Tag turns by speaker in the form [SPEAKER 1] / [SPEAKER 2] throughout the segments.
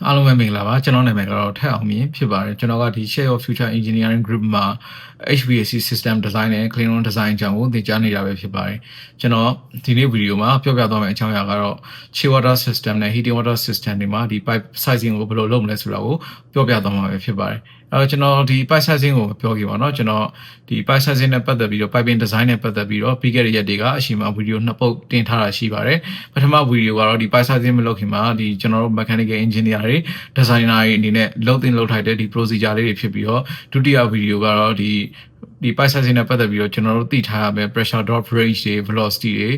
[SPEAKER 1] အားလုံးပဲမင်္ဂလာပါကျွန်တော်နာမည်ကတော့ထက်အောင်မြင့်ဖြစ်ပါတယ်ကျွန်တော်ကဒီ Share of Future Engineering Group မှာ HVAC System Design နဲ့ Clean Room Design အကြောင်းကိုသင်ကြားနေတာပဲဖြစ်ပါတယ်ကျွန်တော်ဒီနေ့ဗီဒီယိုမှာပြောပြသွားမယ့်အကြောင်းအရာကတော့ Chill Water System နဲ့ Heating Water System တွေမှာဒီ pipe sizing ကိုဘယ်လိုလုပ်မလဲဆိုတာကိုပြောပြသွားမှာပဲဖြစ်ပါတယ်ကျွန်တော်ဒီ pipe sizing ကိုပြောခဲ့ပါတော့ကျွန်တော်ဒီ pipe sizing နဲ့ပတ်သက်ပြီးတော့ piping design နဲ့ပတ်သက်ပြီးတော့ပြီးခဲ့တဲ့ရက်တွေကအရှိမဗီဒီယိုနှစ်ပုတ်တင်ထားတာရှိပါတယ်ပထမဗီဒီယိုကတော့ဒီ pipe sizing မလုပ်ခင်မှာဒီကျွန်တော်တို့ mechanical engineer တွေ designer တွေအနေနဲ့လုပ်ထိုက်တဲ့ဒီ procedure လေးတွေဖြစ်ပြီးတော့ဒုတိယဗီဒီယိုကတော့ဒီ pipe sizing နဲ့ပတ်သက်ပြီးတော့ကျွန်တော်တို့သိထားရမယ့် pressure drop rate တွေ velocity တွေ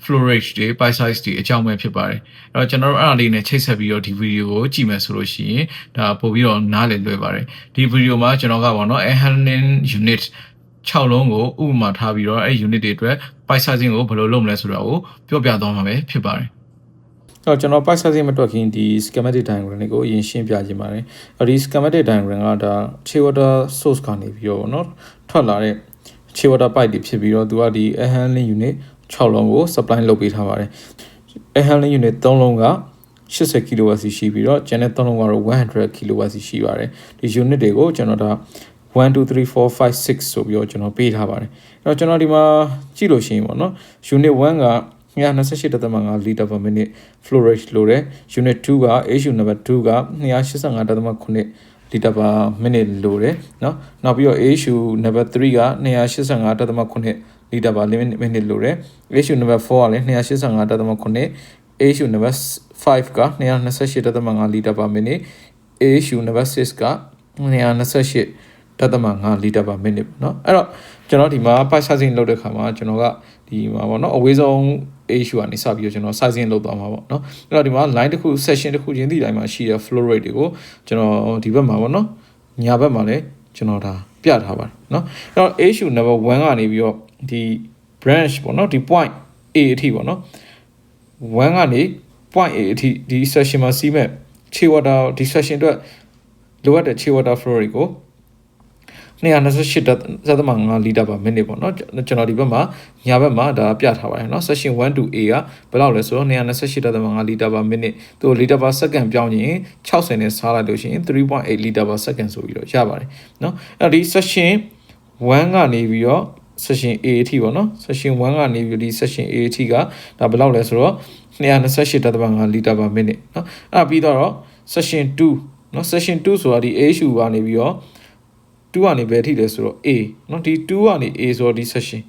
[SPEAKER 1] flow rate တွေ pipe size တွေအကြောင်းပဲဖြစ်ပါတယ်အဲ့တော့ကျွန်တော်တို့အဲ့ဒါလေးနဲ့ချိတ်ဆက်ပြီးတော့ဒီဗီဒီယိုကိုကြည့်မယ်ဆိုလို့ရှိရင်ဒါပို့ပြီးတော့နားလည်လွယ်ပါတယ်ဒီဗီဒီယိုမှာကျွန်တော်ကပေါ့နော် air handling unit 6လုံးကိုဥပမာထားပြီးတော့အဲ့ unit တွေအတွက် pipe sizing ကိုဘယ်လိုလုပ်မလဲဆိုတာကိုပြောပြသွားမှာပဲဖြစ်ပါတယ်
[SPEAKER 2] တော့ကျွန်တော် pipe sizing မတွက်ခင်ဒီ schematic diagram တွေကိုအရင်ရှင်းပြခြင်းပါတယ်။ဒီ schematic diagram ကဒါ chill water source ကနေပြီးတော့เนาะထွက်လာတဲ့ chill water pipe တွေဖြစ်ပြီးတော့သူကဒီ air handling unit 6လုံးကို supply လုပ်ပေးထားပါတယ်။ air handling unit 3လုံးက80 kW စီရှိပြီးတော့ကျန်တဲ့3လုံးကတော့100 kW စီရှိပါတယ်။ဒီ unit တွေကိုကျွန်တော်ဒါ1 2 3 4 5 6ဆိုပြီးတော့ကျွန်တော်ပေးထားပါတယ်။အဲ့တော့ကျွန်တော်ဒီမှာကြည့်လို့ရှိရင်ပေါ့နော် unit 1က128.5 liter per minute flow rate လို့တယ် unit 2က HU number 2က285.9 liter per minute လို့တယ်เนาะနောက်ပြီးတော့ HU number 3က285.9 liter per minute လို့တယ် HU number 4ကလည်း285.9 HU number 5က228.5 liter per minute HU number 6က228.5 liter per minute เนาะအဲ့တော့ကျွန်တော်ဒီမှာ pipe sizing လုပ်တဲ့ခါမှာကျွန်တော်ကဒီမှာပေါ့နော်အဝေးဆုံး issue ကနေစပြီးတော့ကျွန်တော် sizing လုပ်သွားမှာပေါ့နော်အဲ့တော့ဒီမှာ line တစ်ခု section တစ်ခုချင်းဒီတိုင်းမှာရှိတဲ့ flow rate တွေကိုကျွန်တော်ဒီဘက်မှာပေါ့နော်ညာဘက်မှာလည်းကျွန်တော်ဒါပြထားပါတယ်နော်အဲ့တော့ issue number 1ကနေပြီးတော့ဒီ branch ပေါ့နော်ဒီ point A အထိပေါ့နော်1ကနေ point A အထိဒီ section မှာစီးမဲ့ chill water ဒီ section အတွက်လိုအပ်တဲ့ chill water flow rate ကို228.5 liter per minute ပေါ့နော်ကျွန်တော်ဒီဘက်မှာညာဘက်မှာဒါပြထားပါတယ်เนาะ section 1 to A ကဘယ်လောက်လဲဆိုတော့228.5 liter per minute သူ liter per second ပြောင်းရင်60နဲ့စားလိုက်လို့ရှိရင် 3.8 liter per second ဆိုပြီးတော့ရပါတယ်เนาะအဲ့ဒီ section 1ကနေပြီးတော့ section A အထိပေါ့နော် section 1ကနေပြီးဒီ section A အထိကဒါဘယ်လောက်လဲဆိုတော့228.5 liter per minute เนาะအဲ့ပြီးတော့ section 2เนาะ section 2ဆိုတာဒီ HU ကနေပြီးတော့2ကနေဘယ်ထိလဲဆိုတော့ A เนาะဒီ2ကနေ A ဆိုတော့ဒီ section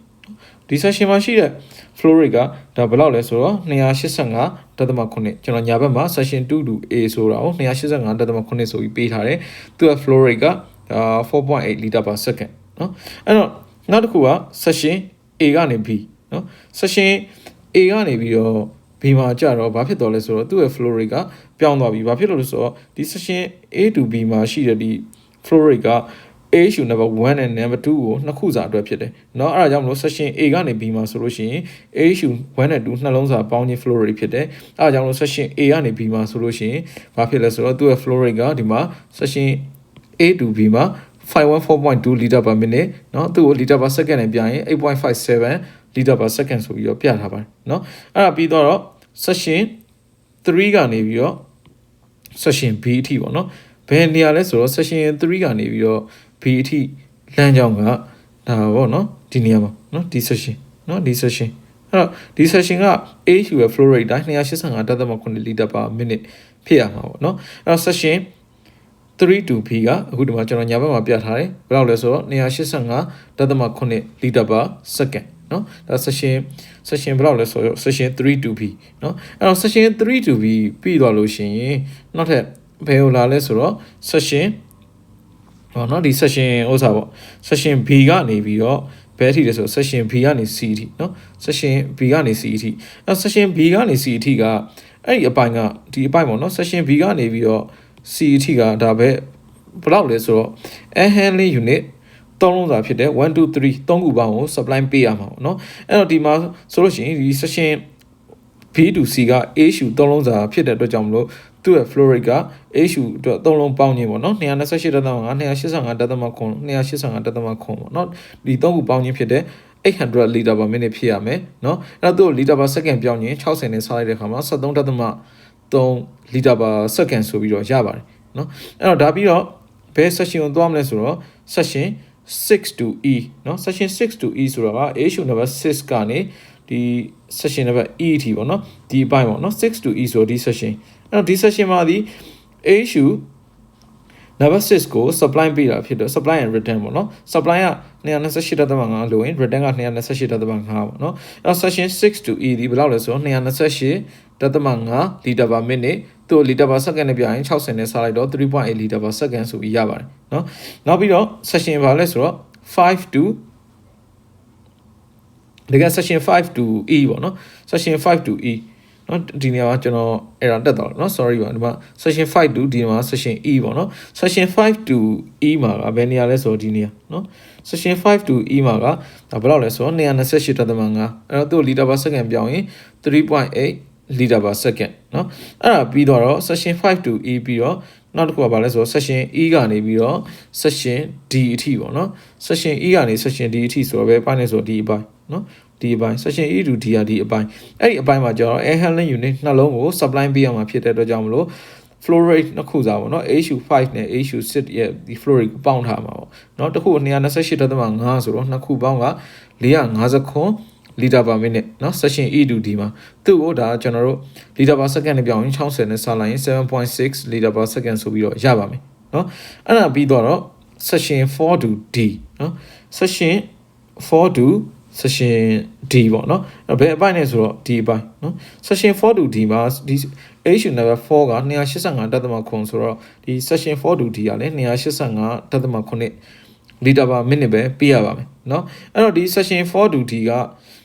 [SPEAKER 2] ဒီ section မှာရှိတဲ့ flow rate ကဒါဘယ်လောက်လဲဆိုတော့285.9ကျွန်တော်ညာဘက်မှာ section 2 to A ဆိုတာကို285.9ဆိုပြီးပေးထားတယ်သူက flow rate က4.8 liter per second เนาะအဲ့တော့နောက်တစ်ခုက section A ကနေ B เนาะ section A ကနေပြီးတော့ B မှာကြတော့ဘာဖြစ်တော်လဲဆိုတော့သူ့ရဲ့ flow rate ကပြောင်းသွားပြီဘာဖြစ်လို့လဲဆိုတော့ဒီ section A to B မှာရှိတဲ့ဒီ flow rate ကHU number 1 and number 2ကိုနှစ်ခုစာအတွက်ဖြစ်တယ်เนาะအဲ့ဒါကြောင့်မလို့ section A ကနေ B မှာဆိုလို့ရှိရင် HU 1 and 2နှလုံးစာပေါင်းခြင်း flow rate ဖြစ်တယ်အဲ့ဒါကြောင့်မလို့ section A ကနေ B မှာဆိုလို့ရှိရင်ဘာဖြစ်လဲဆိုတော့သူ့ရဲ့ flow rate ကဒီမှာ section A to B မှာ514.2 liter per minute เนาะသူ့ကို liter per second နဲ့ပြရင် 8.57 liter per second ဆိုပြီးတော့ပြထားပါတယ်เนาะအဲ့ဒါပြီးတော့ section 3ကနေပြီးတော့ section B အထိပေါ့เนาะဘယ်နေရာလဲဆိုတော့ section 3ကနေပြီးတော့ B အထိလမ်းကြောင်းကဒါပေါ့နော်ဒီနေရာမှာနော်ဒီ section နော်ဒီ section အဲ့တော့ဒီ section က HU ရဲ့ flow rate တိုင်း285.9 liter per minute ဖြစ်ရမှာပေါ့နော်အဲ့တော့ section 3 to B ကအခုဒီမှာကျွန်တော်ညာဘက်မှာပြထားတယ်ဘယ်လောက်လဲဆိုတော့285.9 liter per second နော်ဒါ section ဘယ်လောက်လဲဆိုတော့ section 3 to B နော်အဲ့တော့ section 3 to B ပြီးသွားလို့ရှိရင်နောက်ထပ်ဘယ်လိုလာလဲဆိုတော့ section ဟောနော်ဒီ section ဥစ္စာပေါ့ section B ကနေပြီးတော့ဘယ်အထိလဲဆို section B ကနေ C အထိเนาะ section B ကနေ C အထိအဲ section B ကနေ C အထိကအဲ့ဒီအပိုင်းကဒီအပိုင်းပေါ့เนาะ section B ကနေပြီးတော့ C အထိကဒါပဲဘယ်လောက်လဲဆိုတော့ air handling unit သုံးလုံးစာဖြစ်တယ်1 2 3သုံးခုပေါင်းကို supply ပေးရမှာပေါ့เนาะအဲ့တော့ဒီမှာဆိုလို့ရှိရင်ဒီ section B to C က HU သုံးလုံးစာဖြစ်တဲ့အတွက်ကြောင့်မလို့သူ့ရဲ့ flow rate က HU အတွက်သုံးလုံးပေါင်းခြင်းပေါ့နော်228.5 285.9 285.9ပေါ့နော်ဒီသုံးခုပေါင်းခြင်းဖြစ်တဲ့800 liter per minute ဖြစ်ရမယ်เนาะအဲ့တော့သူ့ liter per second ပြောင်းရင်60နဲ့စားလိုက်တဲ့အခါမှာ73.3 3 liter per second ဆိုပြီးတော့ရပါတယ်เนาะအဲ့တော့ဒါပြီးတော့ဘယ် section ကိုသွားမလဲဆိုတော့ section 6 to e เนาะ section 6 to e ဆိုတာက issue number 6ကနေဒီ section number e အထိပေါ့เนาะဒီအပိုင်းပေါ့เนาะ6 to e ဆိုဒီ section အဲ့တော့ဒီ section မှာဒီ issue number 6ကို supply ပေးတာဖြစ်တော့ supply and return ပေါ့နော် supply က228.5လို့ရင် return က228.5ပေါ့နော်အဲ့တော့ section 6 to e ဒီဘယ်လောက်လဲဆိုတော့228.5 liter per minute သူ့ liter per second နဲ့ပြရင်60နဲ့စားလိုက်တော့ 3.8 liter per second ဆိုပြီးရပါတယ်နော်နောက်ပြီးတော့ section ဘာလဲဆိုတော့5 to ဒီက section 5 to e ပေါ့နော် section 5 to e နော်ဒီနေရာမှာကျွန်တော် error တက်သွားတယ်နော် sorry ပါဒီမှာ section 5 to ဒီမှာ section e ပေါ့နော် section 5 to e မှာကဘယ်နေရာလဲဆိုတော့ဒီနေရာနော် section 5 to e မှာကဒါဘယ်လောက်လဲဆိုတော့228.5အဲ့တော့သူ့ liter per second ပြောင်းရင် 3.8 liter per second နော်အဲ့ဒါပြီးတော့ section 5 to e ပြီးတော့နောက်တစ်ခုကဘာလဲဆိုတော့ section e ကနေပြီးတော့ section d အထိပေါ့နော် section e ကနေ section d အထိဆိုတော့ဘယ်ပိုင်းလဲဆိုတော့ဒီအပိုင်းနော်ဒီအပိုင်း section e to d ကဒီအပိုင်းအဲ့ဒီအပိုင်းမှာကျတော့ air handling unit နှလုံးကို supply ပေးရမှာဖြစ်တဲ့အတွက်ကြောင့်မလို့ flow rate နှစ်ခုစားပေါ့နော် HU5 နဲ့ HU6 ရဲ့ဒီ flow rate ကိုပေါင်းထားမှာပေါ့နော်တစ်ခု228.5ဆိုတော့နှစ်ခုပေါင်းက459 liter per minute နော် section e to d မှာသူ့ကိုဒါကျွန်တော်တို့ liter per second နဲ့ပြောင်းရင်60နဲ့စားလိုက်ရင် 7.6 liter per second ဆိုပြီးတော့ရပါမယ်နော်အဲ့ဒါပြီးတော့ section 4 to d နော် section 4 to section d ပေါ့နော်ဘယ်အပိုင်းလဲဆိုတော့ဒီအပိုင်းနော် section 4 to d မှာဒီ issue number 4က285.9ဆိုတော့ဒီ section 4 to d ကလည်း285.9 liter per minute ပဲပြရပါမယ်နော်အဲ့တော့ဒီ section 4 to d က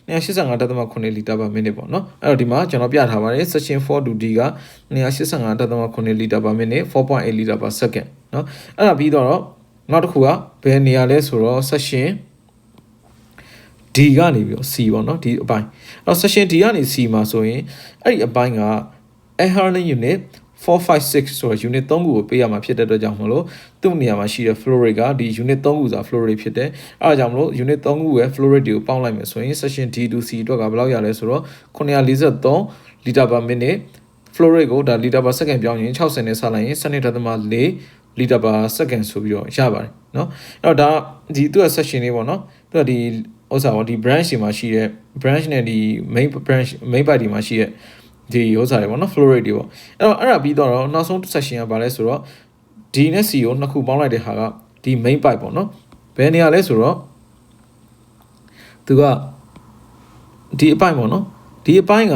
[SPEAKER 2] 285.9 liter per minute ပေါ့နော်အဲ့တော့ဒီမှာကျွန်တော်ပြထားပါတယ် section 4 to d က285.9 liter per minute 4.8 liter per second နော်အဲ့ဒါပြီးတော့နောက်တစ်ခုကဘယ်နေရာလဲဆိုတော့ section d ကနေပြီးတော့ c ပေါ့နော်ဒီအပိုင်းအဲ့တော့ section d ကနေ c မှာဆိုရင်အဲ့ဒီအပိုင်းက air handling unit 456ဆိုတော့ unit 3ခုကိုပေးရမှာဖြစ်တဲ့အတွက်ကြောင့်မလို့သူ့နေရာမှာရှိတဲ့ flow rate ကဒီ unit 3ခုစာ flow rate ဖြစ်တယ်အဲ့ဒါကြောင့်မလို့ unit 3ခုရဲ့ flow rate တွေကိုပေါင်းလိုက်မယ်ဆိုရင် section d to c အတွက်ကဘယ်လောက်ရလဲဆိုတော့943 liter per minute flow rate ကိုဒါ liter per second ပြောင်းရင်60နဲ့ဆက်လိုက်ရင်12.4 liter per second ဆိုပြီးတော့ရပါတယ်เนาะအဲ့တော့ဒါဒီသူ့ရဲ့ section လေးပေါ့เนาะသူကဒီဥစ္စာပေါ့ဒီ branch တွေမှာရှိတဲ့ branch နဲ့ဒီ main branch main byte တွေမှာရှိတဲ့ဒီဥစ္စာတွေပေါ့နော် flow rate တွေပေါ့အဲ့ဒါပြီးတော့နောက်ဆုံး section ကဘာလဲဆိုတော့ d နဲ့ c ကိုနှစ်ခုပေါင်းလိုက်တဲ့ဟာကဒီ main byte ပေါ့နော်ဘယ်နေရာလဲဆိုတော့သူကဒီအပိုင်းပေါ့နော်ဒီအပိုင်းက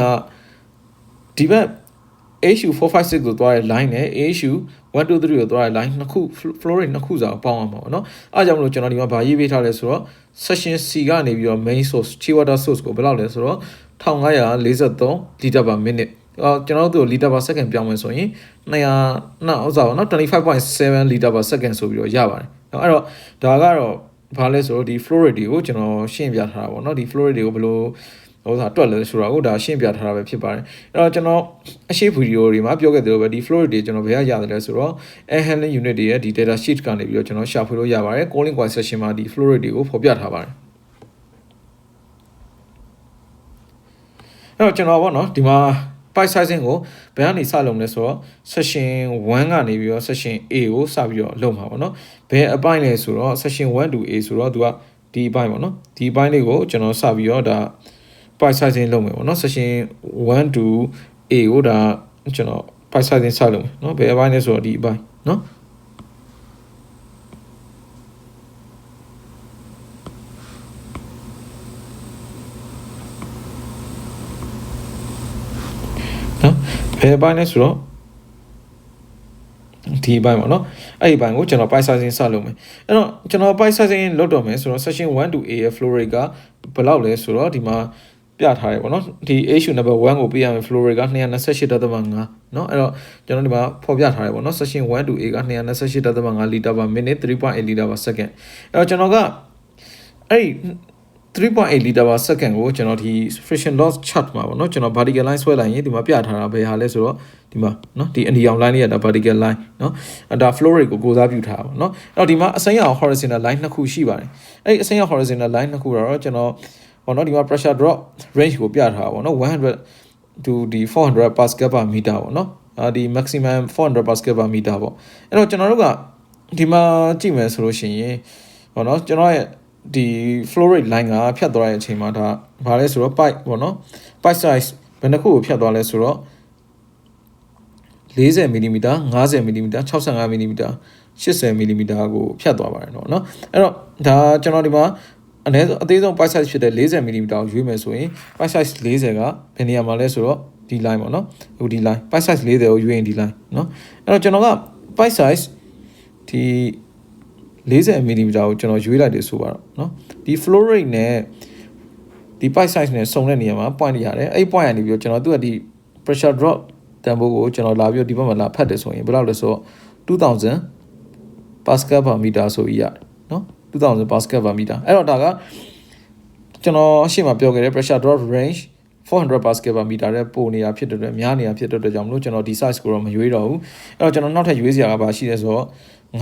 [SPEAKER 2] ဒီဘက် HU456 ကိုသွားတဲ့ line နဲ့ HU123 ကိုသွားတဲ့ line နှစ်ခု flow rate နှစ်ခုစာပေါင်းအောင်ပါပေါ့နော်အားကြောင့်မလို့ကျွန်တော်ဒီမှာဗာရေးပေးထားလဲဆိုတော့ section C ကနေပြီးတော့ main source chill water source ကိုဘယ်လောက်လဲဆိုတော့1543 liter per minute ကျွန်တော်တို့ liter per second ပြောင်းမယ်ဆိုရင်200နောက်ဥစ္စာပေါ့နော် 25.7 liter per second ဆိုပြီးတော့ရပါတယ်အဲ့တော့ဒါကတော့ဘာလဲဆိုတော့ဒီ flow rate တွေကိုကျွန်တော်ရှင်းပြထားတာပေါ့နော်ဒီ flow rate တွေကိုဘယ်လိုဟိုတွက်လဲဆိုတာကိုဒါရှင်းပြထားတာပဲဖြစ်ပါတယ်အဲ့တော့ကျွန်တော်အရှိဗီဒီယိုတွေမှာပြောခဲ့သလိုပဲဒီ flow rate တွေကျွန်တော်ဘယ်ရရတယ်လဲဆိုတော့ air handling unit တွေရဲ့ဒီ data sheet ကနေပြီးတော့ကျွန်တော်ရှာဖွေလို့ရပါတယ် calling quite section မှာဒီ flow rate တွေကိုဖော်ပြထားပါတယ်အဲ့တော့ကျွန်တော်ပေါ့နော်ဒီမှာ pipe sizing ကိုဘယ်ကနေစလုပ်မလဲဆိုတော့ section 1ကနေပြီးတော့ section A ကိုစပြီးတော့လုပ်မှာပေါ့နော်ဘယ်အပိုင်းလဲဆိုတော့ section 1 to A ဆိုတော့သူကဒီအပိုင်းပေါ့နော်ဒီအပိုင်းလေးကိုကျွန်တော်စပြီးတော့ဒါ pipe sizing လုပ်မယ်ပေါ့နော် section 1 to A ကိုဒါကျွန်တော် pipe sizing စလုပ်မယ်နော်ဘယ်အပိုင်းလဲဆိုတော့ဒီအပိုင်းနော်ဘယ်ပိုင်းလဲဆိုတော့ဒီဘိုင်းပေါ့နော်အဲ့ဒီဘိုင်းကိုကျွန်တော် pipe sizing စလုပ်မယ်အဲ့တော့ကျွန်တော် pipe sizing လုပ်တော့မယ်ဆိုတော့ section 1 to A ရဲ့ flow rate ကဘယ်လောက်လဲဆိုတော့ဒီမှာပြထားတယ်ပေါ့နော်ဒီ issue number 1ကိုပြရမယ် flow rate က228.5เนาะအဲ့တော့ကျွန်တော်ဒီမှာဖော်ပြထားတယ်ပေါ့နော် section 1 to A က228.5 liter per minute 3.8 liter per second အဲ့တော့ကျွန်တော်ကအဲ့ဒီ3.8 liter per second ကိုကျွန်တော်ဒီ friction loss chart မှာပေါ့နော်ကျွန်တော် vertical line ဆွဲလိုက်ရင်ဒီမှာပြထားတာဘယ်ဟာလဲဆိုတော့ဒီမှာเนาะဒီအနီရောင် line လေးကဒါ vertical line เนาะဒါ flow rate ကိုစားပြုထားပါเนาะအဲ့တော့ဒီမှာအစိမ်းရောင် horizontal line နှစ်ခုရှိပါတယ်အဲ့ဒီအစိမ်းရောင် horizontal line နှစ်ခုတော့ကျွန်တော်ဟောเนาะဒီမှာ pressure drop range ကိုပြထားပါပေါ့เนาะ100 to ဒီ400 pascal per meter ပေါ့เนาะ ဒီ maximum 400 pascal per meter ပေါ့အဲ့တော့ကျွန်တော်တို့ကဒီမှာကြည့်မယ်ဆိုလို့ရှိရင်ဟောနော်ကျွန်တော်ရဲ့ဒီ flow rate line ကဖြတ်သွားတဲ့အချိန်မှာဒါဘာလဲဆိုတော့ pipe ပေါ့နော် pipe size ဘယ်နှခုကိုဖြတ်သွားလဲဆိုတော့40 mm 50 mm 65 mm 80 mm ကိုဖြတ်သွားပါတယ်เนาะအဲ့တော့ဒါကျွန်တော်ဒီမှာအသေးဆုံး pipe size ဖြစ်တဲ့40 mm ကိုရွေးမယ်ဆိုရင် pipe size 40ကဘယ်နေရာမှာလဲဆိုတော့ဒီ line ပေါ့เนาะအခုဒီ line pipe size 40ကိုရွေးရင်ဒီ line เนาะအဲ့တော့ကျွန်တော်က pipe size ဒီ40 mm ကိုကျွန်တော်ရွေးလိုက်တယ်ဆိုပါတော့เนาะဒီ flow rate နဲ့ဒီ pipe size နဲ့စုံတဲ့နေရာမှာ point ရတယ်အဲ့ point ကနေပြီးတော့ကျွန်တော်သူကဒီ pressure drop တန်ဖိုးကိုကျွန်တော်လာပြီးတော့ဒီဘက်မှာလာဖတ်တယ်ဆိုရင်ဘယ်လောက်လဲဆိုတော့2000 pascal per meter ဆိုပြီးရတယ်เนาะ2000 pascal per meter အဲ့တော့ဒါကကျွန်တော်အရှိမပြောခဲ့တဲ့ pressure drop range 400 pascal per meter တဲ့ပိုနေတာဖြစ်တဲ့အတွက်များနေတာဖြစ်တဲ့အတွက်ကြောင့်မလို့ကျွန်တော်ဒီ size ကိုတော့မရွေးတော့ဘူးအဲ့တော့ကျွန်တော်နောက်ထပ်ရွေးစရာကဘာရှိလဲဆိုတော့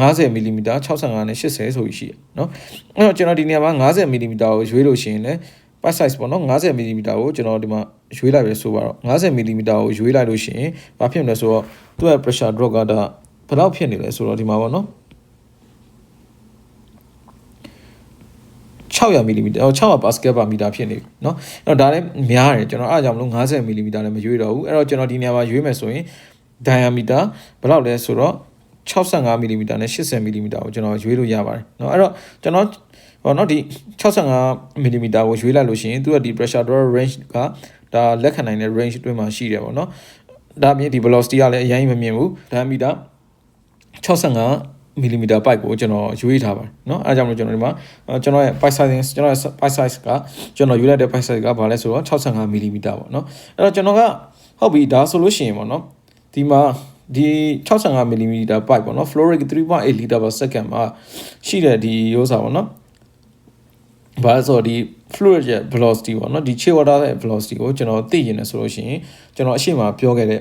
[SPEAKER 2] 50 mm 65နဲ့80ဆိုပြီးရှိရเนาะအဲ့တော့ကျွန်တော်ဒီနေရာမှာ50 mm ကိုရွေးလို့ရှိရင်လည်း pipe size ပေါ့နော်50 mm ကိုကျွန်တော်ဒီမှာရွေးလိုက်ပဲဆိုပါတော့50 mm ကိုရွေးလိုက်လို့ရှိရင်ဘာဖြစ်မလဲဆိုတော့သူ့ရဲ့ pressure drop ကဒါဘယ်လောက်ဖြစ်နေလဲဆိုတော့ဒီမှာပေါ့နော်600 mm 600 pascal per meter ဖြစ်နေပြီเนาะအဲ့တော့ဒါလည်းများတယ်ကျွန်တော်အားကြောင့်မလို့50 mm လည်းမရွေးတော့ဘူးအဲ့တော့ကျွန်တော်ဒီနေရာမှာရွေးမယ်ဆိုရင် diameter ဘယ်လောက်လဲဆိုတော့65 mm နဲ့80 mm ကိုကျွန်တော်ရွေးလို့ရပါတယ်เนาะအဲ့တော့ကျွန်တော်ဟောနော်ဒီ65 mm ကိုရွေးလိုက်လို့ရှိရင်သူကဒီ pressure drop range ကဒါလက်ခံနိုင်တဲ့ range အတွင်းမှာရှိတယ်ပေါ့နော်ဒါအပြင်ဒီ velocity ကလည်းအရင်မမြင်ဘူး diameter 65 mm pipe ကိုကျွန်တော်ရွေးထားပါတယ်เนาะအဲဒါကြောင့်မလို့ကျွန်တော်ဒီမှာကျွန်တော်ရဲ့ pipe size ကျွန်တော်ရဲ့ pipe size ကကျွန်တော်ရွေးလိုက်တဲ့ pipe size ကဘာလဲဆိုတော့65 mm ပေါ့เนาะအဲ့တော့ကျွန်တော်ကဟုတ်ပြီဒါဆိုလို့ရှိရင်ပေါ့เนาะဒီမှာဒီ65 mm pipe ပေါ့เนาะ flow rate 3.8 liter per second မှာရှိတဲ့ဒီရိုးစာပေါ့เนาะဘာဆိုဒီ fluid ရဲ့ velocity ပေါ့နော်ဒီ chilled water ရဲ့ velocity ကိုကျွန်တော်သိရင်လည်းဆိုလို့ရှိရင်ကျွန်တော်အရှိမပြောခဲ့တဲ့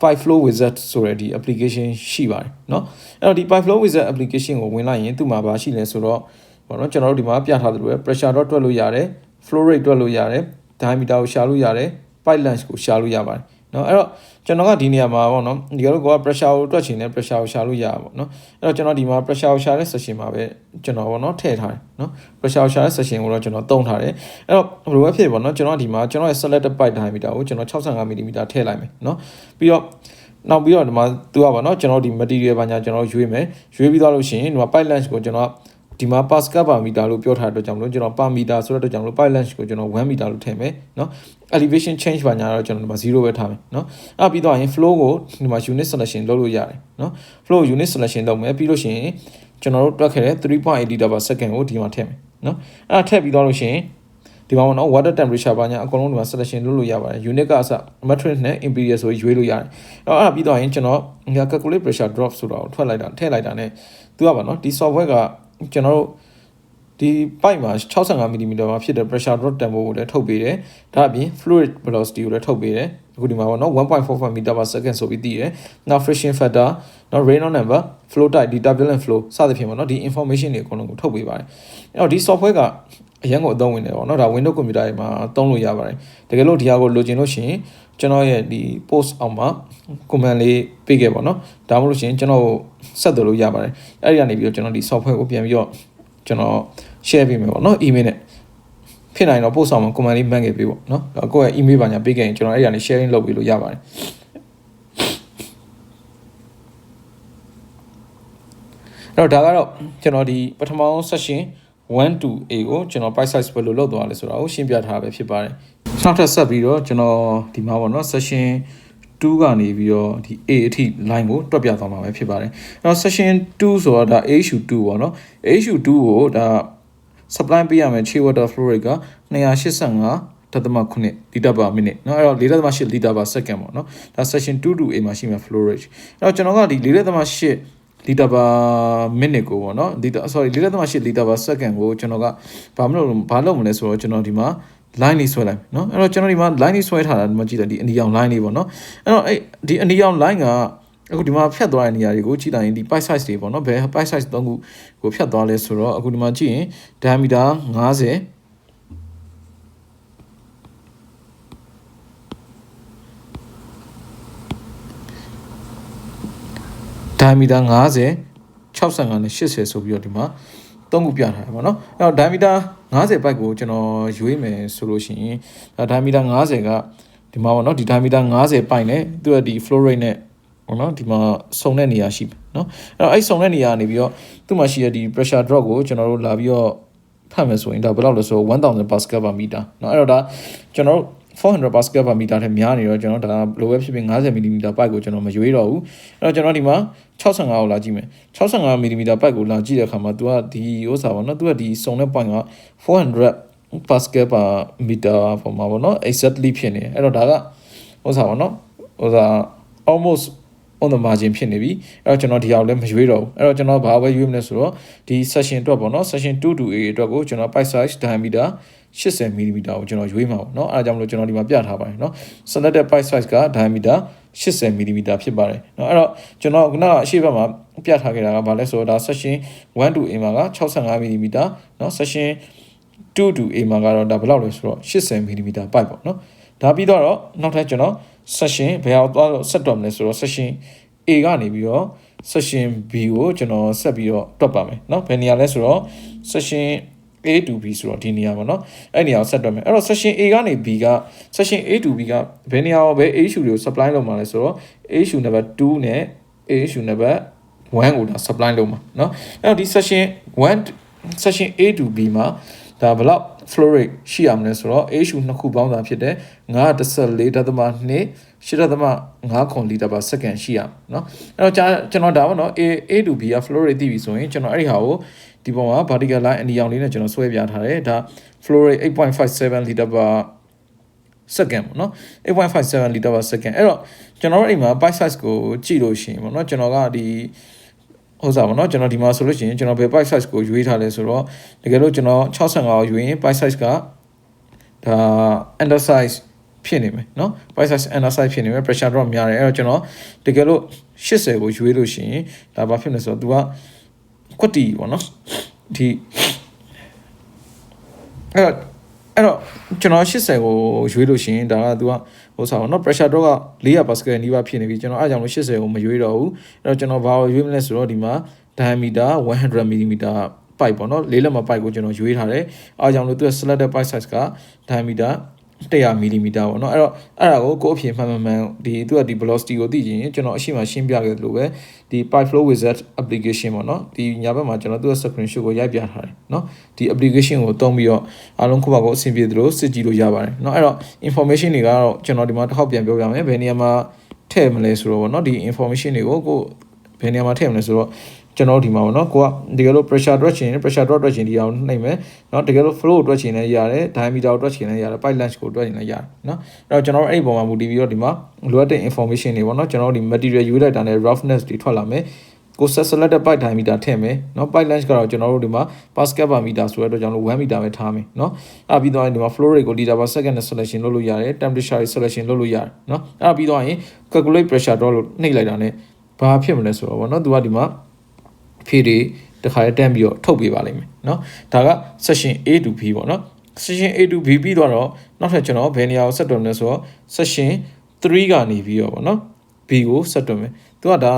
[SPEAKER 2] pipe flow wizard ဆိုတဲ့ဒီ application ရှိပါတယ်เนาะအဲ့တော့ဒီ pipe flow wizard application ကိုဝင်လိုက်ရင်သူ့မှာဘာရှိလဲဆိုတော့ပေါ့နော်ကျွန်တော်တို့ဒီမှာပြထားသလိုပဲ pressure drop တွက်လို့ရတယ် flow rate တွက်လို့ရတယ် diameter ကိုရှာလို့ရတယ် pipe length ကိုရှာလို့ရပါတယ်เนาะအဲ့တော့ကျွန်တော်ကဒီနေရာမှာပေါ့နော်ဒီကတော့ကိုက pressure ကိုတွက်ချင်တယ် pressure ကိုရှာလို့ရပါပေါ့နော်အဲ့တော့ကျွန်တော်ဒီမှာ pressure ကိုရှာတဲ့ section မှာပဲကျွန်တော်ပေါ့နော်ထည့်ထားတယ်နော် pressure ကိုရှာတဲ့ section ကိုတော့ကျွန်တော်တုံးထားတယ်အဲ့တော့ဘယ်လိုပဲဖြစ်ပေါ့နော်ကျွန်တော်ဒီမှာကျွန်တော်ရဲ့ selected pipe diameter ကိုကျွန်တော်65 mm ထည့်လိုက်မယ်နော်ပြီးတော့နောက်ပြီးတော့ဒီမှာသူကပေါ့နော်ကျွန်တော်ဒီ material ဘာညာကျွန်တော်ရွေးမယ်ရွေးပြီးသွားလို့ရှိရင်ဒီမှာ pipe length ကိုကျွန်တော်ဒီမှာ pascal per meter လို့ပြောထားတဲ့အတွက်ကြောင့်မလို့ကျွန်တော် per meter ဆိုတဲ့အတွက်ကြောင့်မလို့ pipe length ကိုကျွန်တော်1 meter လို့ထည့်မယ်เนาะ elevation change ဘာညာတော့ကျွန်တော်ဒီမှာ0ပဲထားမယ်เนาะအဲ့ပြီးတော့ရင် flow ကိုဒီမှာ unit selection လုပ်လို့ရတယ်เนาะ flow unit selection လုပ်မယ်ပြီးလို့ရှိရင်ကျွန်တော်တို့တွက်ခဲ့တဲ့ 3.8 liter per second ကိုဒီမှာထည့်မယ်เนาะအဲ့ထည့်ပြီးတော့လို့ရှိရင်ဒီမှာပေါ့နော် water temperature ဘာညာအကုန်လုံးဒီမှာ selection လုပ်လို့ရပါတယ် unit ကအစ metric နဲ့ imperial ဆိုရွေးလို့ရတယ်အဲ့ပြီးတော့ရင်ကျွန်တော် calculate pressure drop ဆိုတာကိုထွက်လိုက်တာထည့်လိုက်တာ ਨੇ သူကပါနော်ဒီ software ကကျွန်တော်တို့ဒီ pipe မှာ65 mm မှာဖြစ်တဲ့ pressure drop တန်ဖိုးကိုလည်းထုတ်ပေးတယ်ဒါအပြင် fluid velocity ကိုလည်းထုတ်ပေးတယ်အခုဒီမှာပေါ့နော် 1.45 meter per second ဆိုပြီးသိတယ်နောက် friction factor နောက် Reynolds number flow type ဒီ turbulent flow စသဖြင့်ပေါ့နော်ဒီ information တွေအကုန်လုံးကိုထုတ်ပေးပါတယ်အဲ့တော့ဒီ software ကအရင်ကအသုံးဝင်တယ်ပေါ့နော်ဒါ Windows computer တွေမှာသုံးလို့ရပါတယ်တကယ်လို့ဒီဟာကိုလိုချင်လို့ရှိရင်ကျွန်တော်ရဲ့ဒီ post အောက်မှာ comment လေးပေးခဲ့ပါတော့ဒါမှမဟုတ်လို့ရှိရင်ကျွန်တော်ဆက်သွယ်လို့ရပါတယ်အဲ့ဒီကနေပြီးတော့ကျွန်တော်ဒီ software ကိုပြန်ပြီးတော့ကျွန်တော် share ပေးမယ်ပေါ့နော် email နဲ့ဖြစ်နိုင်တော့ post အောင်မှာ comment လေးမှတ်ခဲ့ပေးပေါ့နော်ကိုယ့်ရဲ့ email ပါညာပေးခဲ့ရင်ကျွန်တော်အဲ့ဒီကနေ sharing လုပ်ပေးလို့ရပါတယ်အဲ့တော့ဒါကတော့ကျွန်တော်ဒီပထမဆုံး session 1 to A ကိုကျွန်တော် pipe size ဘယ်လိုလုပ်သွားလဲဆိုတာကိုရှင်းပြထားပဲဖြစ်ပါတယ်နောက်ထပ်ဆက်ပြီးတော့ကျွန်တော်ဒီမှာပေါ့နော် session 2ကနေပြီးတော့ဒီ A အထိ line ကိုတွက်ပြသွားမှာပဲဖြစ်ပါတယ်အဲ့တော့ session 2ဆိုတာဒါ AHU2 ပေါ့နော် AHU2 ကိုဒါ supply ပေးရမယ် chill water flow rate က285.9 liter per minute เนาะအဲ့တော့ 4.8 liter per second ပေါ့เนาะဒါ session 2 to A မှာရှိမယ် flow rate အဲ့တော့ကျွန်တော်ကဒီ 4.8 liter per minute ကိုပေါ့เนาะ 4.8 liter per second ကိုကျွန်တော်ကဘာလုပ်မလဲဆိုတော့ကျွန်တော်ဒီမှာ line လေးဆွဲလိုက်เนาะအဲ့တော့ကျွန်တော်ဒီမှာ line လေးဆွဲထားတာဒီမှာကြည့်တယ်ဒီအနီရောင် line လေးပေါ့เนาะအဲ့တော့အဲ့ဒီအနီရောင် line ကအခုဒီမှာဖြတ်သွားတဲ့နေရာတွေကိုကြည့်လိုက်ရင်ဒီ pipe size တွေပေါ့เนาะဘယ် pipe size 3ခုကိုဖြတ်သွားလဲဆိုတော့အခုဒီမှာကြည့်ရင် diameter 50 diameter 50 65နဲ့80ဆိုပြီးတော့ဒီမှာ3ခုပြထားတယ်ပေါ့နော်အဲ့တော့ diameter 50 byte ကိုကျွန်တော်ရွေးမယ်ဆိုလို့ရှိရင်ဒါ diameter 50ကဒီမှာပေါ့နော်ဒီ diameter 50 byte နဲ့သူကဒီ flow rate နဲ့ပေါ့နော်ဒီမှာစုံတဲ့နေရာရှိမယ်နော်အဲ့တော့အဲ့စုံတဲ့နေရာနေပြီးတော့သူ့မှာရှိတဲ့ဒီ pressure drop ကိုကျွန်တော်တို့လာပြီးတော့ဖတ်မယ်ဆိုရင်ဒါဘယ်လောက်လဲဆိုတော့1000 pascal per meter เนาะအဲ့တော့ဒါကျွန်တော်တို့400 pascal per meter ထဲများနေတော့ကျွန်တော်ဒါလိုပဲဖြစ်ဖြစ်50 mm pipe ကိုကျွန်တော်မရွေးတော့ဘူးအဲ့တော့ကျွန်တော်ဒီမှာ65ကိုလာကြည့်မယ်65 mm pipe ကိုလာကြည့်တဲ့အခါမှာ तू ကဒီဥစ္စာပေါ့နော် तू ကဒီစုံတဲ့ point က400 pascal per meter ပုံမှာပေါ့နော် exactly ဖြစ်နေအဲ့တော့ဒါကဥစ္စာပေါ့နော်ဥစ္စာ almost on the margin ဖြစ်နေပြီအဲ့တော့ကျွန်တော်ဒီအောင်လည်းမရွေးတော့ဘူးအဲ့တော့ကျွန်တော်ဘာပဲရွေးမလဲဆိုတော့ဒီ section အတွက်ပေါ့နော် section 2 to A အတွက်ကိုကျွန်တော် pipe size diameter 80 mm ကိုကျွန်တော်ရွေးမှာပေါ့နော်အဲ့ဒါကြောင့်မလို့ကျွန်တော်ဒီမှာပြထားပါတယ်နော် selected pipe size က diameter 80 mm ဖြစ်ပါတယ်နော်အဲ့တော့ကျွန်တော်ခုနကအရှိဘက်မှာပြထားခဲ့တာကဘာလဲဆိုတော့ဒါ section 1 to A မှာက65 mm နော် section 2 to A မှာကတော့ဒါဘယ်လောက်လဲဆိုတော့80 mm pipe ပေါ့နော်ဒါပြီးတော့နောက်ထပ်ကျွန်တော် section ဘယ်အောင်သွားတော့ဆက်တော့မလဲဆိုတော့ section A ကနေပြီးတော့ section B ကိုကျွန်တော်ဆက်ပြီးတော့တွက်ပါမယ်เนาะဘယ်နေရာလဲဆိုတော့ section A to B ဆိုတော့ဒီနေရာပေါ့เนาะအဲ့နေရာကိုဆက်တွက်မယ်အဲ့တော့ section A ကနေ B က section A to B ကဘယ်နေရာကိုပဲ A issue တွေကို supply လုပ်မှာလဲဆိုတော့ A issue number 2နဲ့ A issue number 1ကိုဒါ supply လုပ်မှာเนาะအဲ့တော့ဒီ section 1 section A to B မှာဒါဘယ်လောက် flow rate ရှိရမလဲဆိုတော့ A issue နှစ်ခုပေါင်းတာဖြစ်တဲ့ 9.4.2 8.5 ခွန်လီတာပါစက္ကန့်ရှိရเนาะအဲ့တော့ကျွန်တော်ဒါပေါ့နော် A to B က flow rate သိပြီဆိုရင်ကျွန်တော်အဲ့ဒီဟာကိုဒီပေါ်မှာ vertical line အနီရောင်လေးနဲ့ကျွန်တော်ဆွဲပြထားတယ်ဒါ flow rate 8.57 liter per second ပေါ့နော် 8.57 liter per second အဲ့တော့ကျွန်တော်တို့အိမ်မှာ pipe size ကိုကြည့်လို့ရှိရင်ပေါ့နော်ကျွန်တော်ကဒီဟုတ်စားပါเนาะကျွန်တော်ဒီမှာဆိုလို့ရှိရင်ကျွန်တော်ဘယ် pipe size ကိုရွေးထားလဲဆိုတော့တကယ်လို့ကျွန်တော်65ကိုရွေးရင် pipe size ကဒါ under size ဖြစ်နေမယ်เนาะ pipe size under size ဖြစ်နေမယ် pressure drop များတယ်အဲ့တော့ကျွန်တော်တကယ်လို့80ကိုရွေးလို့ရှိရင်ဒါဘာဖြစ်လဲဆိုတော့ तू ကကွက်တီပေါ့เนาะဒီအဲ့တော့ကျွန်တော်80ကိုရွေးလို့ရှိရင်ဒါက तू ကဟိုစားပေါ့เนาะ pressure drop က400 pascal နီးပါးဖြစ်နေပြီကျွန်တော်အားကြောင့်လို့80ကိုမရွေးတော့ဘူးအဲ့တော့ကျွန်တော်ဘာကိုရွေးမလဲဆိုတော့ဒီမှာ diameter 100 mm pipe ပေါ့เนาะလေးလက်မ pipe ကိုကျွန်တော်ရွေးထားတယ်အားကြောင့်လို့ तू ရဲ့ selected pipe size က diameter 100 mm ပေါ့เนาะအဲ့တော့အဲ့ဒါကိုအဖြစ်မှန်ဒီ तू ကဒီ velocity ကိုသိချင်ရင်ကျွန်တော်အရှိမရှင်းပြခဲ့သလိုပဲဒီ pipe flow wizard application ပေါ့เนาะဒီညာဘက်မှာကျွန်တော် तू ရဲ့ screenshot ကိုရိုက်ပြထားတယ်เนาะဒီ application ကိုသုံးပြီးတော့အားလုံးခုပါကိုအဆင်ပြေသလိုစစ်ကြည့်လို့ရပါတယ်เนาะအဲ့တော့ information တွေကတော့ကျွန်တော်ဒီမှာတစ်ခေါက်ပြန်ပြောပြမယ်ဘယ်နေရာမှာထည့်မလဲဆိုတော့ပေါ့เนาะဒီ information တွေကိုဘယ်နေရာမှာထည့်မလဲဆိုတော့ကျွန်တော်ဒီမှာပေါ့နော်ကိုကတကယ်လို့ pressure drop ချင် pressure drop တွက်ချင်ဒီအောင်နှိမ့်မယ်เนาะတကယ်လို့ flow တွက်ချင်လည်းရတယ် diameter တွက်ချင်လည်းရတယ် pipe length ကိုတွက်ချင်လည်းရတယ်เนาะအဲ့တော့ကျွန်တော်အဲ့ဒီပုံမှာမူတည်ပြီးတော့ဒီမှာလိုအပ်တဲ့ information တွေပေါ့နော်ကျွန်တော်ဒီ material ရွေးလိုက်တာနဲ့ roughness တွေထွက်လာမယ်ကို selected pipe diameter ထည့်မယ်เนาะ pipe length ကတော့ကျွန်တော်တို့ဒီမှာ pascal per meter ဆိုတဲ့အတွက်ကြောင့်လို့1 meter ပဲထားမယ်เนาะအဲ့ပြီးတော့ဒီမှာ flow rate ကို liter per second နဲ့ selection လုပ်လို့ရတယ် temperature selection လုပ်လို့ရတယ်เนาะအဲ့ပြီးတော့ရင် calculate pressure drop လို့နှိပ်လိုက်တာ ਨੇ ဘာဖြစ်မလဲဆိုတော့ဗောနော်သူကဒီမှာဖြည့်တွေတခါတန်းပြီးတော့ထုတ်ပေးပါလိမ့်မယ်เนาะဒါက section A to B ပေါ့เนาะ section A to B ပြီးတော့နောက်ထပ်ကျွန်တော်ဘယ်နေရာကိုဆက်တွယ်မလဲဆိုတော့ section 3ကနေပြီးတော့ဗောနော် B ကိုဆက်တွယ်မယ်သူကဒါ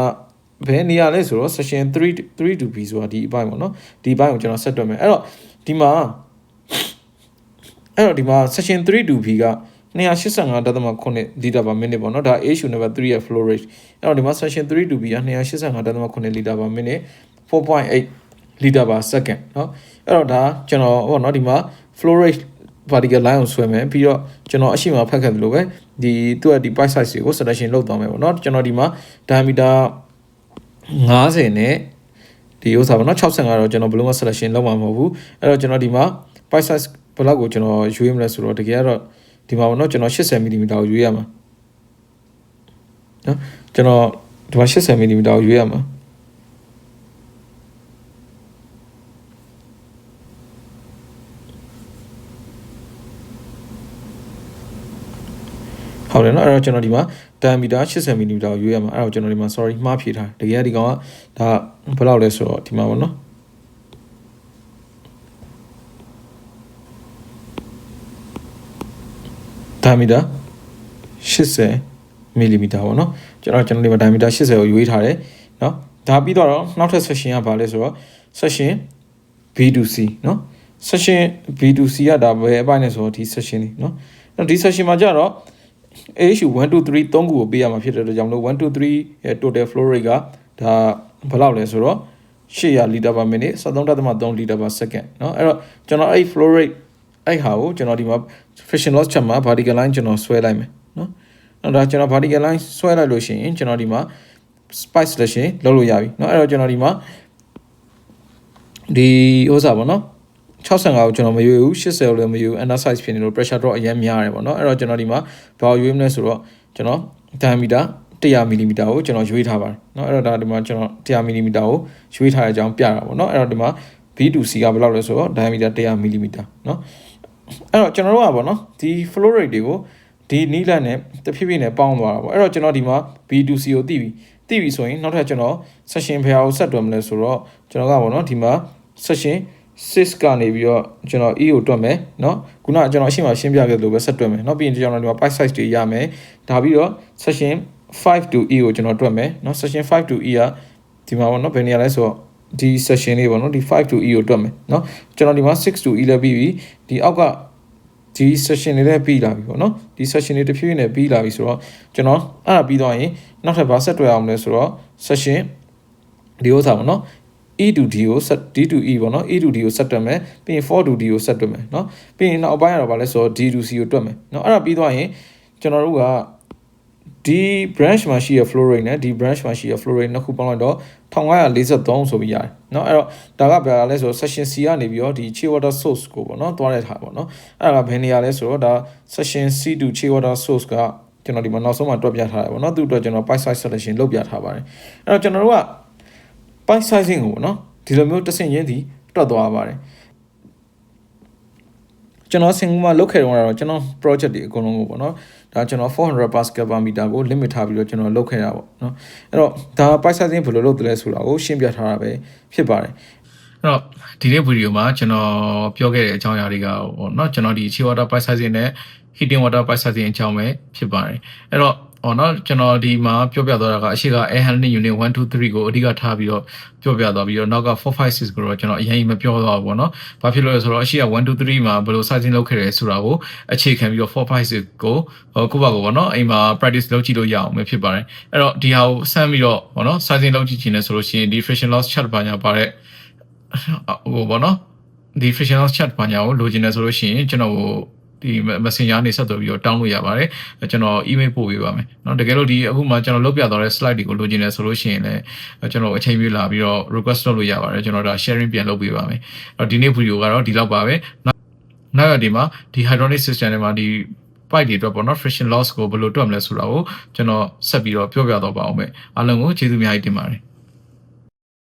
[SPEAKER 2] ဘယ်နေရာလဲဆိုတော့ section 3 to B ဆိုတာဒီအပိုင်းပေါ့နော်ဒီဘိုင်းကိုကျွန်တော်ဆက်တွယ်မယ်အဲ့တော့ဒီမှာ section 3 to B က285.9 liter per minute ပေါ့နော်ဒါ issue number 3 ရဲ့ flow rate အဲ့တော့ဒီမှာ section 3 to B က285.9 liter per minute 4.8 liter per second เนาะအဲ့တော့ဒါကျွန်တော်ဟောနော်ဒီမှာ flow rate vertical line ကိုဆွဲမယ်ပြီးတော့ကျွန်တော်အရှိမဖတ်ခဲ့သလိုပဲဒီသူ့ရဲ့ဒီ pipe size ကို selection လုပ်သွားမယ်ပေါ့နော်ကျွန်တော်ဒီမှာ diameter 50နဲ့ဒီဥစ္စာပေါ့နော်65တော့ကျွန်တော်ဘယ်လိုမှ selection လုပ်မှာမဟုတ်ဘူးအဲ့တော့ကျွန်တော်ဒီမှာ pipe size ဘယ်လောက်ကိုကျွန်တော်ရွေးမလဲဆိုတော့တကယ်ကတော့ဒီမှာပေါ့နော်ကျွန်တော်80 mm ကိုရွေးရမှာနော်ကျွန်တော်ဒီမှာ80 mmကိုရွေးရမှာဟုတ်တယ်နော်အဲ့တော့ကျွန်တော်ဒီမှာ diameter 80 mmကိုရွေးရမှာအဲ့တော့ကျွန်တော်ဒီမှာ sorry မှားဖြေထားတကယ်ဒီကောင်ကဒါဘယ်လောက်လဲဆိုတော့ဒီမှာပေါ့နော်diameter 80 mm ပေါ့နော်ကျွန်တော်ဒီမှာ diameter 80ကိုရွေးထားတယ်เนาะ ဒါပြီးတော့နောက်ထပ် session ကဘာလဲဆိုတော့ session B2C เนาะ session B2C ကဒါပဲအပိုင်းနဲ့ဆိုတော့ဒီ session လေးเนาะအဲ့ဒီ session မှာကြတော့ AHU 1 2 3 3ခုကိုပေးရမှာဖြစ်တဲ့အတွက်ကြောင့်မလို့1 2 3ရဲ့ total flow rate ကဒါဘယ်လောက်လဲဆိုတော့800 liter per minute 73.3 liter per second เนาะအဲ့တော့ကျွန်တော်အဲ့ flow rate အဲ့ဟာကိုကျွန်တော်ဒီမှာ friction loss ချက်မှာ vertical line ကျွန်တော်ဆွဲလိုက်မယ်เนาะအဲ့ဒါကျွန်တော် vertical line ဆွဲလိုက်လို့ရှိရင်ကျွန်တော်ဒီမှာ spice selection လုပ်လို့ရပြီเนาะအဲ့တော့ကျွန်တော်ဒီမှာဒီဥစ္စာပေါ့နော်65ကိုကျွန်တော်မရွေးဘူး80ကိုလည်းမရွေးဘူး under size ဖြစ်နေလို့ pressure drop အရင်များရတယ်ပေါ့နော်အဲ့တော့ကျွန်တော်ဒီမှာဘာရွေးမလဲဆိုတော့ကျွန်တော် diameter 100 mm ကိုကျွန်တော်ရွေးထားပါတယ်เนาะအဲ့တော့ဒါဒီမှာကျွန်တော်100 mm ကိုရွေးထားတဲ့အကြောင်းပြတာပေါ့နော်အဲ့တော့ဒီမှာ B2C ကဘယ်လောက်လဲဆိုတော့ diameter 100 mm เนาะအဲ့တော့ကျွန်တော်တို့ကပေါ့နော်ဒီ flow rate တွေကိုဒီနီးလန့်နဲ့တဖြည်းဖြည်းနဲ့ပေါင်းသွားတာပေါ့အဲ့တော့ကျွန်တော်ဒီမှာ B2C ကိုသိပြီဆိုရင်နောက်ထပ်ကျွန်တော် session ဘယ်ဟာကိုဆက်တွယ်မလဲဆိုတော့ကျွန်တော်ကပေါ့နော်ဒီမှာ session 6ကနေပြီးတော့ကျွန်တော် E ကိုတွက်မယ်เนาะခုနကကျွန်တော်အရှိမရှင်းပြခဲ့သလိုပဲဆက်တွက်မယ်เนาะပြီးရင်ကျွန်တော်ဒီမှာ pipe size တွေရမယ်ဒါပြီးတော့ session 5 to E ကိုကျွန်တော်တွက်မယ်เนาะ session 5 to E ကဒီမှာပေါ့เนาะဘယ်နေရာလဲဆိုတော့ဒီ session လေးပေါ့เนาะဒီ5 to E ကိုတွက်မယ်เนาะကျွန်တော်ဒီမှာ6 to E လည်းပြီးပြီဒီအောက်ကဒီ session တွေလည်းပြီးလာပြီပေါ့เนาะဒီ session တွေတစ်ဖြည်းဖြည်းနဲ့ပြီးလာပြီဆိုတော့ကျွန်တော်အဲ့ဒါပြီးတော့ရင်နောက်ထပ်ဘာဆက်တွက်အောင်လဲဆိုတော့ session ဒီဥစ္စာပေါ့เนาะE to D ကို D to E ပေါ့နော် E to D ကိုဆက်တွက်မယ်ပြီးရင်4 to D ကိုဆက်တွက်မယ်เนาะပြီးရင်နောက်ပိုင်းကတော့ဗာလဲဆိုတော့ D to C ကိုတွက်မယ်เนาะအဲ့ဒါပြီးသွားရင်ကျွန်တော်တို့ကဒီ branch မှာရှိရ flow rate နဲ့ဒီ branch မှာရှိရ flow rate နှစ်ခုပေါင်းလိုက်တော့1543ဆိုပြီးရတယ်เนาะအဲ့တော့ဒါကဘာလဲဆိုတော့ section C ကနေပြီးတော့ဒီ chilled water source ကိုပေါ့နော်သွားတဲ့ထားပေါ့နော်အဲ့ဒါကဘယ်နေရာလဲဆိုတော့ဒါ section C to chilled water source ကကျွန်တော်ဒီမှာနောက်ဆုံးမှာတွက်ပြထားတယ်ပေါ့နော်သူ့အတွက်ကျွန်တော် pipe size selection လုပ်ပြထားပါတယ်အဲ့တော့ကျွန်တော်တို့ကpipe sizing ကိုပေါ့နော်ဒီလိုမျိုးတစ်ဆင့်ချင်းဒီတွက်သွားပါတယ်ကျွန်တော်စင်ကူမှာလုပ်ခဲ့တော့ကျွန်တော် project တွေအကုန်လုံးကိုပေါ့နော်ဒါကျွန်တော်400 pascal per meter ကို limit ထားပြီးတော့ကျွန်တော်လုပ်ခဲ့တာပေါ့နော်အဲ့တော့ဒါ pipe sizing ဘယ်လိုလုပ်တယ်လဲဆိုတာကိုရှင်းပြထားတာပဲဖြစ်ပါတယ်
[SPEAKER 1] အဲ့တော့ဒီနေ့ဗီဒီယိုမှာကျွန်တော်ပြောခဲ့တဲ့အကြောင်းအရာတွေကပေါ့နော်ကျွန်တော်ဒီ chill water pipe sizing နဲ့ heating water pipe sizing အကြောင်းပဲဖြစ်ပါတယ်အဲ့တော့နော်ကျွန်တော်ဒီမှာပြောပြသွားတာကအရှိက air handling unit 1 2 3ကိုအဓိကထားပြီးတော့ပြောပြသွားပြီးတော့နောက်က4 5 6ကိုတော့ကျွန်တော်အရင်မပြောသွားဘူးပေါ့နော်။ဘာဖြစ်လို့လဲဆိုတော့အရှိက1 2 3မှာဘယ်လို sizing လုပ်ခဲ့တယ်ဆိုတာကိုအခြေခံပြီးတော့4 5 6ကိုကိုယ့်ဘာကိုပေါ့နော်အိမ်မှာ practice လုပ်ကြည့်လို့ရအောင်ပဲဖြစ်ပါတယ်။အဲ့တော့ဒီဟာကိုစမ်းပြီးတော့ပေါ့နော် sizing လုပ်ကြည့်ချင်တယ်ဆိုလို့ရှိရင်ဒီ friction loss chart ဘာညာပါတဲ့ဟိုပေါ့နော်ဒီ friction loss chart ဘာညာကိုလိုချင်တယ်ဆိုလို့ရှိရင်ကျွန်တော်ဒီ messenger နေဆက်သွယ်ပြီးတော့တောင်းလို့ရပါတယ်ကျွန်တော် email ပို့ပေးပါမယ်เนาะတကယ်လို့ဒီအခုမှကျွန်တော်လုပ်ပြသွားတဲ့ slide တွေကိုလိုချင်တယ်ဆိုလို့ရှိရင်လည်းကျွန်တော်အချိန်ပြလာပြီးတော့ request လုပ်လို့ရပါတယ်ကျွန်တော်ဒါ sharing ပြန်လုပ်ပေးပါမယ်အဲ့တော့ဒီနေ့ video ကတော့ဒီလောက်ပါပဲနောက်ရဒီမှာဒီ hydronic system တွေမှာဒီ pipe တွေအတွက်ပေါ့နော် friction loss ကိုဘယ်လိုတွက်မလဲဆိုတာကိုကျွန်တော်ဆက်ပြီးတော့ပြောပြတော့ပါအောင်မယ်အားလုံးကိုကျေးဇူးအများကြီးတင်ပါတယ်